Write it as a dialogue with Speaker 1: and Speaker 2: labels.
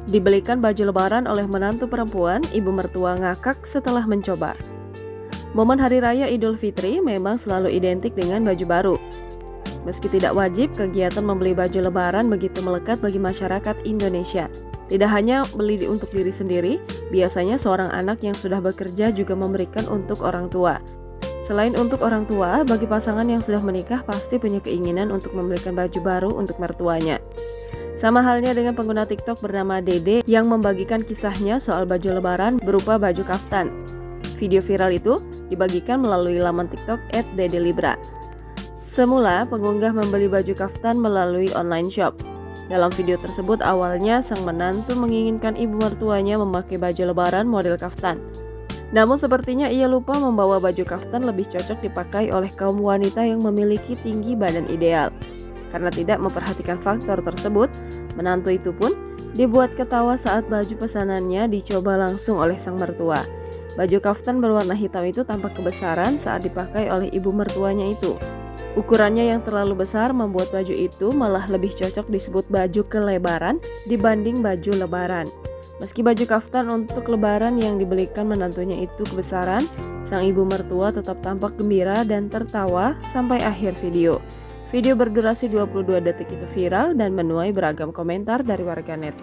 Speaker 1: Dibelikan baju lebaran oleh menantu perempuan, ibu mertua ngakak setelah mencoba. Momen Hari Raya Idul Fitri memang selalu identik dengan baju baru. Meski tidak wajib, kegiatan membeli baju lebaran begitu melekat bagi masyarakat Indonesia. Tidak hanya beli untuk diri sendiri, biasanya seorang anak yang sudah bekerja juga memberikan untuk orang tua. Selain untuk orang tua, bagi pasangan yang sudah menikah pasti punya keinginan untuk membelikan baju baru untuk mertuanya. Sama halnya dengan pengguna TikTok bernama Dede yang membagikan kisahnya soal baju lebaran berupa baju kaftan. Video viral itu dibagikan melalui laman TikTok @dedelibra. Semula, pengunggah membeli baju kaftan melalui online shop. Dalam video tersebut, awalnya sang menantu menginginkan ibu mertuanya memakai baju lebaran model kaftan. Namun sepertinya ia lupa membawa baju kaftan lebih cocok dipakai oleh kaum wanita yang memiliki tinggi badan ideal. Karena tidak memperhatikan faktor tersebut, menantu itu pun dibuat ketawa saat baju pesanannya dicoba langsung oleh sang mertua. Baju kaftan berwarna hitam itu tampak kebesaran saat dipakai oleh ibu mertuanya itu. Ukurannya yang terlalu besar membuat baju itu malah lebih cocok disebut baju kelebaran dibanding baju lebaran. Meski baju kaftan untuk lebaran yang dibelikan menantunya itu kebesaran, sang ibu mertua tetap tampak gembira dan tertawa sampai akhir video. Video berdurasi 22 detik itu viral dan menuai beragam komentar dari warganet.